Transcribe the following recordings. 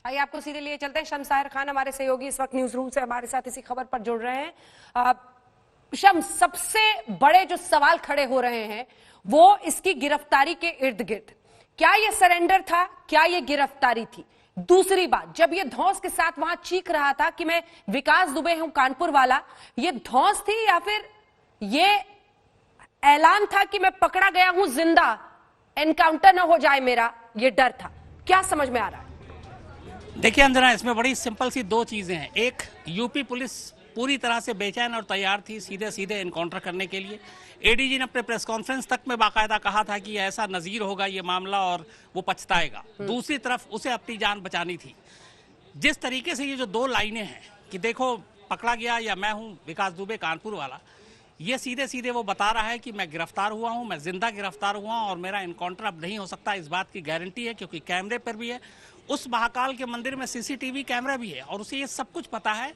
आइए आपको सीधे लिए चलते हैं। शम्स खान हमारे सहयोगी इस वक्त न्यूज रूम से हमारे साथ इसी खबर पर जुड़ रहे हैं। शम्स, सबसे बड़े जो सवाल खड़े हो रहे हैं वो इसकी गिरफ्तारी के इर्द गिर्द, क्या ये सरेंडर था, क्या ये गिरफ्तारी थी? दूसरी बात, जब ये धौंस के साथ वहां चीख रहा था कि मैं विकास दुबे हूं कानपुर वाला, ये धौंस थी या फिर ये ऐलान था कि मैं पकड़ा गया हूं जिंदा, एनकाउंटर ना हो जाए मेरा, ये डर था? क्या समझ में आ रहा है? देखिए अंजना, इसमें बड़ी सिंपल सी दो चीजें हैं। एक, यूपी पुलिस पूरी तरह से बेचैन और तैयार थी सीधे सीधे एनकाउंटर करने के लिए। एडीजी ने अपने प्रेस कॉन्फ्रेंस तक में बाकायदा कहा था कि ऐसा नजीर होगा ये मामला और वो पछताएगा। दूसरी तरफ उसे अपनी जान बचानी थी। जिस तरीके से ये जो दो लाइनें हैं कि देखो पकड़ा गया या मैं हूं विकास दुबे कानपुर वाला, ये सीधे सीधे वो बता रहा है कि मैं गिरफ्तार हुआ हूं, मैं जिंदा गिरफ्तार हुआ और मेरा एनकाउंटर अब नहीं हो सकता। इस बात की गारंटी है क्योंकि कैमरे पर भी है, उस महाकाल के मंदिर में सीसीटीवी कैमरा भी है और उसे ये सब कुछ पता है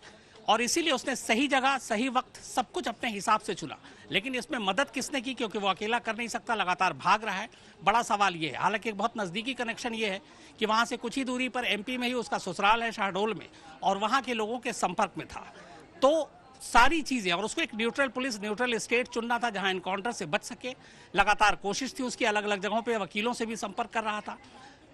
और इसीलिए उसने सही जगह सही वक्त सब कुछ अपने हिसाब से चुना। लेकिन इसमें मदद किसने की, क्योंकि वो अकेला कर नहीं सकता, लगातार भाग रहा है। बड़ा सवाल ये है, हालांकि एक बहुत नज़दीकी कनेक्शन ये है कि वहाँ से कुछ ही दूरी पर एमपी में ही उसका ससुराल है शहडोल में, और वहाँ के लोगों के संपर्क में था। तो सारी चीजें, और उसको एक न्यूट्रल पुलिस, न्यूट्रल स्टेट चुनना था जहां एनकाउंटर से बच सके। लगातार कोशिश थी उसकी, अलग अलग जगहों पे वकीलों से भी संपर्क कर रहा था।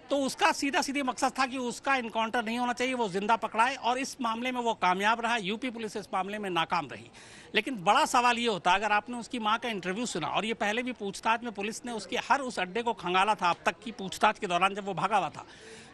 तो उसका सीधा सीधे मकसद था कि उसका एनकाउंटर नहीं होना चाहिए, वो जिंदा पकड़ाए, और इस मामले में वो कामयाब रहा। यूपी पुलिस इस मामले में नाकाम रही। लेकिन बड़ा सवाल ये होता, अगर आपने उसकी मां का इंटरव्यू सुना, और ये पहले भी पूछताछ में पुलिस ने उसके हर उस अड्डे को खंगाला था अब तक की पूछताछ के दौरान जब वो भागा हुआ था,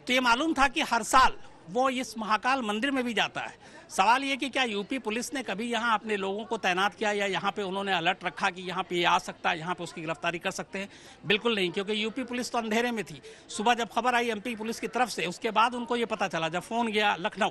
तो ये मालूम था कि हर साल वो इस महाकाल मंदिर में भी जाता है। सवाल ये कि क्या यूपी पुलिस ने कभी यहाँ अपने लोगों को तैनात किया या यहाँ पे उन्होंने अलर्ट रखा कि यहाँ पे ये आ सकता है, यहाँ पे उसकी गिरफ्तारी कर सकते हैं? बिल्कुल नहीं, क्योंकि यूपी पुलिस तो अंधेरे में थी। सुबह जब खबर आई एमपी पुलिस की तरफ से, उसके बाद उनको ये पता चला, जब फोन गया लखनऊ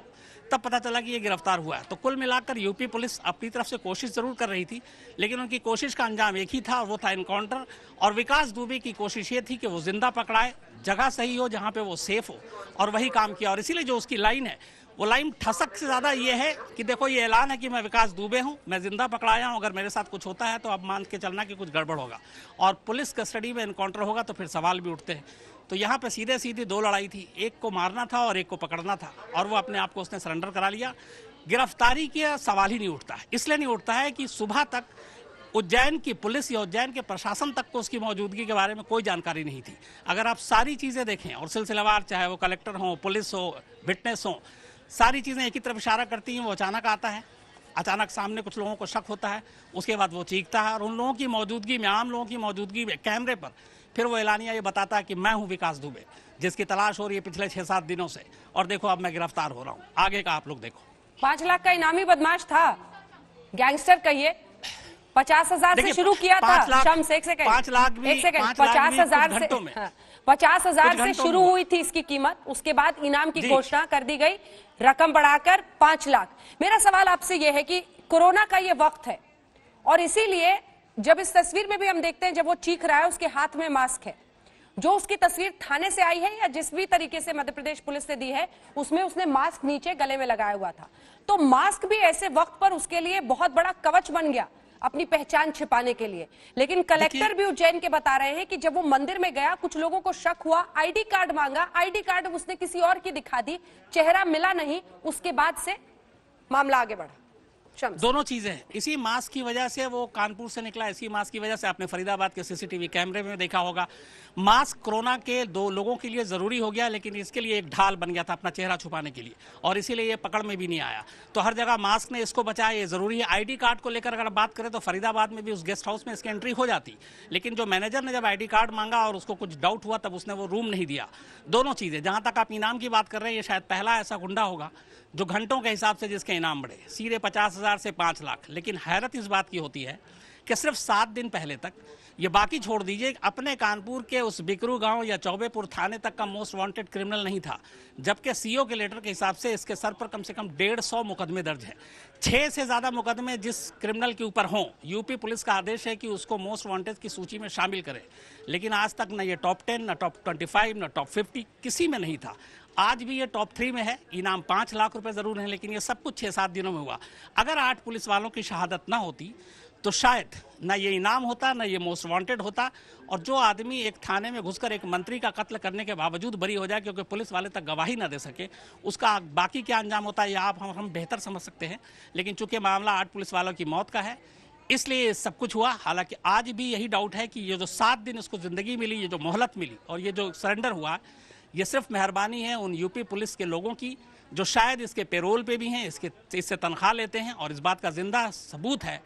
तब पता चला कि ये गिरफ्तार हुआ है। तो कुल मिलाकर यूपी पुलिस अपनी तरफ से कोशिश जरूर कर रही थी, लेकिन उनकी कोशिश का अंजाम एक ही था, वो था एनकाउंटर। और विकास दुबे की कोशिश ये थी कि वो जिंदा पकड़ाए, जगह सही हो जहाँ पे वो सेफ हो, और वही काम किया। और इसीलिए जो उसकी लाइन है, वो लाइन ठसक से ज्यादा ये है कि देखो ये ऐलान है कि मैं विकास दुबे हूं, मैं जिंदा पकड़ाया हूं, अगर मेरे साथ कुछ होता है तो अब मान के चलना कि कुछ गड़बड़ होगा और पुलिस कस्टडी में एनकाउंटर होगा, तो फिर सवाल भी उठते हैं। तो यहाँ पे सीधे सीधी दो लड़ाई थी, एक को मारना था और एक को पकड़ना था, और वो अपने आप को उसने सरेंडर करा लिया। गिरफ्तारी का सवाल ही नहीं उठता है। इसलिए नहीं उठता है कि सुबह तक उज्जैन की पुलिस या उज्जैन के प्रशासन तक को उसकी मौजूदगी के बारे में कोई जानकारी नहीं थी। अगर आप सारी चीजें देखें और सिलसिलेवार, चाहे वो कलेक्टर हो, पुलिस हो, विटनेस हो, सारी चीजें एक ही तरफ इशारा करती हैं। वो अचानक आता है, अचानक सामने कुछ लोगों को शक होता है, उसके बाद वो चीखता है, और उन लोगों की मौजूदगी में, आम लोगों की मौजूदगी में कैमरे पर फिर वो एलानिया ये बताता है कि मैं हूं विकास दुबे, जिसकी तलाश हो रही है पिछले 6-7 दिनों से, और देखो अब मैं गिरफ्तार हो रहा हूं। आगे का आप लोग देखो। 5 लाख का इनामी बदमाश था, गैंगस्टर कहिए। 50,000 से शुरू किया था। शम्स, एक सेकंड, 5 लाख भी, 50,000 से 50,000 से शुरू हुई थी इसकी कीमत। उसके बाद इनाम की घोषणा कर दी गई, रकम बढ़ाकर 5 लाख। मेरा सवाल आपसे यह है कि कोरोना का ये वक्त है, और इसीलिए जब इस तस्वीर में भी हम देखते हैं, जब वो चीख रहा है उसके हाथ में मास्क है, जो उसकी तस्वीर थाने से आई है या जिस भी तरीके से मध्य प्रदेश पुलिस ने दी है, उसमें उसने मास्क नीचे गले में लगाया हुआ था। तो मास्क भी ऐसे वक्त पर उसके लिए बहुत बड़ा कवच बन गया अपनी पहचान छिपाने के लिए। लेकिन कलेक्टर भी उज्जैन के बता रहे हैं कि जब वो मंदिर में गया, कुछ लोगों को शक हुआ, आईडी कार्ड मांगा, आईडी कार्ड उसने किसी और की दिखा दी, चेहरा मिला नहीं, उसके बाद से मामला आगे बढ़ा। दोनों चीजें, इसी मास्क की वजह से वो कानपुर से निकला, इसी मास्क की वजह से आपने फरीदाबाद के सीसीटीवी कैमरे में देखा होगा। मास्क कोरोना के दो लोगों के लिए जरूरी हो गया, लेकिन इसके लिए एक ढाल बन गया था अपना चेहरा छुपाने के लिए, और इसीलिए ये पकड़ में भी नहीं आया। तो हर जगह मास्क ने इसको बचाया, ये जरूरी है। आईडी कार्ड को लेकर अगर बात करें तो फरीदाबाद में भी उस गेस्ट हाउस में इसकी एंट्री हो जाती, लेकिन जो मैनेजर ने जब आईडी कार्ड मांगा और उसको कुछ डाउट हुआ, तब उसने वो रूम नहीं दिया। दोनों चीजें। जहां तक आप इनाम की बात कर रहे हैं, ये शायद पहला ऐसा गुंडा होगा जो घंटों के हिसाब से जिसके इनाम बढ़े, सीधे 50,000 से 5 लाख। लेकिन हैरत इस बात की होती है कि सिर्फ 7 दिन पहले तक, ये बाकी छोड़ दीजिए, अपने कानपुर के उस बिकरू गांव या चौबेपुर थाने तक का मोस्ट वांटेड क्रिमिनल नहीं था, जबकि सीओ के लेटर के हिसाब से इसके सर पर कम से कम 150 मुकदमे दर्ज हैं। 6 से ज्यादा मुकदमे जिस क्रिमिनल के ऊपर हों, यूपी पुलिस का आदेश है कि उसको मोस्ट वांटेड की सूची में शामिल करे। लेकिन आज तक न ये टॉप 10, न टॉप 25, न टॉप 50 किसी में नहीं था। आज भी ये टॉप 3 में है। इनाम 5 लाख रुपए जरूर है, लेकिन ये सब कुछ 6-7 दिनों में हुआ। अगर 8 पुलिस वालों की शहादत ना होती तो शायद ना ये इनाम होता, ना ये मोस्ट वांटेड होता, और जो आदमी एक थाने में घुसकर एक मंत्री का कत्ल करने के बावजूद बरी हो जाए क्योंकि पुलिस वाले तक गवाही ना दे सके, उसका बाकी क्या अंजाम होता है या आप हम बेहतर समझ सकते हैं। लेकिन चूंकि मामला 8 पुलिस वालों की मौत का है, इसलिए सब कुछ हुआ। हालांकि आज भी यही डाउट है कि ये जो 7 दिन इसको जिंदगी मिली, ये जो मोहलत मिली और ये जो सरेंडर हुआ, ये सिर्फ मेहरबानी है उन यूपी पुलिस के लोगों की जो शायद इसके पेरोल पे भी हैं, इससे तनख्वाह लेते हैं। और इस बात का जिंदा सबूत है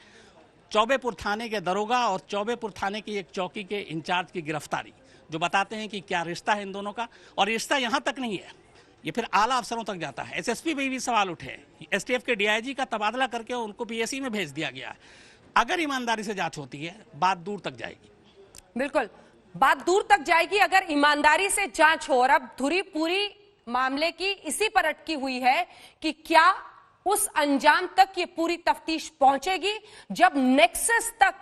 चौबेपुर थाने के दरोगा और चौबेपुर थाने की एक चौकी के इंचार्ज की गिरफ्तारी, जो बताते हैं कि क्या रिश्ता है इन दोनों का। और रिश्ता यहाँ तक नहीं है, ये फिर आला अफसरों तक जाता है। एसएसपी पे भी सवाल उठे, एसटीएफ के डीआईजी का तबादला करके उनको पीएसी में भेज दिया गया है। अगर ईमानदारी से जांच होती है, बात दूर तक जाएगी। बिल्कुल, बात दूर तक जाएगी अगर ईमानदारी से जांच हो। और अब धुरी पूरी मामले की इसी पर अटकी हुई है कि क्या उस अंजाम तक ये पूरी तफ्तीश पहुंचेगी जब नेक्सस तक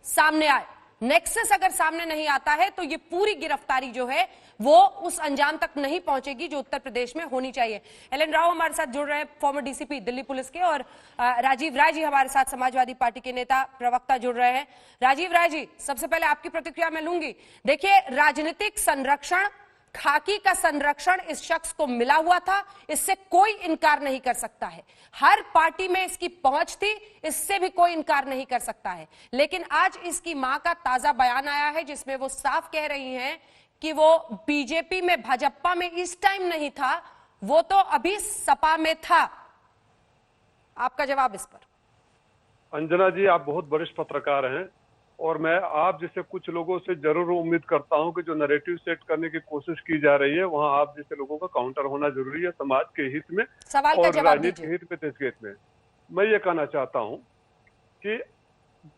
सामने आए। नेक्सस अगर सामने नहीं आता है तो ये पूरी गिरफ्तारी जो है वो उस अंजाम तक नहीं पहुंचेगी जो उत्तर प्रदेश में होनी चाहिए। एल.एन. राव हमारे साथ जुड़ रहे हैं, फॉर्मर डीसीपी दिल्ली पुलिस के, और राजीव राय जी हमारे साथ समाजवादी पार्टी के नेता प्रवक्ता जुड़ रहे हैं। राजीव राय जी, सबसे पहले आपकी प्रतिक्रिया मैं लूंगी। देखिए, राजनीतिक संरक्षण, खाकी का संरक्षण इस शख्स को मिला हुआ था, इससे कोई इनकार नहीं कर सकता है। हर पार्टी में इसकी पहुंच थी, इससे भी कोई इनकार नहीं कर सकता है। लेकिन आज इसकी मां का ताजा बयान आया है जिसमें वो साफ कह रही हैं कि वो बीजेपी में, भाजपा में इस टाइम नहीं था, वो तो अभी सपा में था। आपका जवाब इस पर? अंजना जी, आप बहुत वरिष्ठ पत्रकार हैं और मैं आप जैसे कुछ लोगों से जरूर उम्मीद करता हूं कि जो नैरेटिव सेट करने की कोशिश की जा रही है वहां आप जैसे लोगों का काउंटर होना जरूरी है, समाज के हित में और राजनीतिक हित में, देश के हित में। मैं ये कहना चाहता हूं कि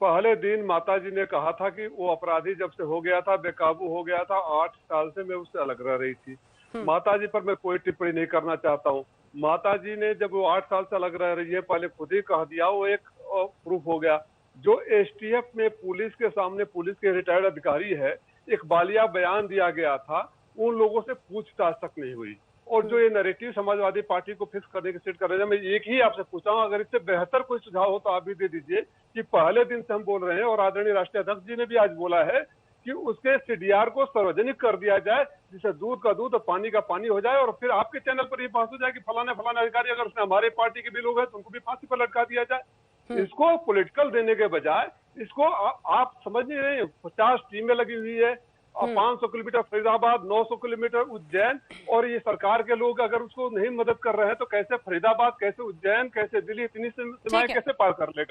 पहले दिन माता जी ने कहा था कि वो अपराधी जब से हो गया था, बेकाबू हो गया था, 8 साल से मैं उससे अलग रह रही थी। माता जी पर मैं कोई टिप्पणी नहीं करना चाहता हूँ। माता जी ने जब वो 8 साल से अलग रह रही है, पहले खुद ही कह दिया, वो एक प्रूफ हो गया। जो एसटीएफ में पुलिस के सामने पुलिस के रिटायर्ड अधिकारी है, एक बालिया बयान दिया गया था, उन लोगों से पूछताछ तक नहीं हुई। और जो ये नैरेटिव समाजवादी पार्टी को फिक्स करने के सेट कर रहे हैं, मैं एक ही आपसे पूछा हूं, अगर इससे बेहतर कोई सुझाव हो तो आप भी दे दीजिए कि पहले दिन से हम बोल रहे हैं और आदरणीय राष्ट्रीय अध्यक्ष जी ने भी आज बोला है कि उसके सीडीआर को सार्वजनिक कर दिया जाए, जिससे दूध का दूध और पानी का पानी हो जाए, और फिर आपके चैनल पर ये बात हो जाए कि फलाने अधिकारी अगर उसने हमारे पार्टी के भी लोग हैं तो उनको भी फांसी पर लटका दिया जाए। इसको पॉलिटिकल देने के बजाय इसको आप समझ नहीं रहे, 50 टीमें लगी हुई है और 500 किलोमीटर फरीदाबाद, 900 किलोमीटर उज्जैन, और ये सरकार के लोग अगर उसको नहीं मदद कर रहे हैं तो कैसे फरीदाबाद, कैसे उज्जैन, कैसे दिल्ली, इतनी सीमाएं कैसे पार कर लेगा।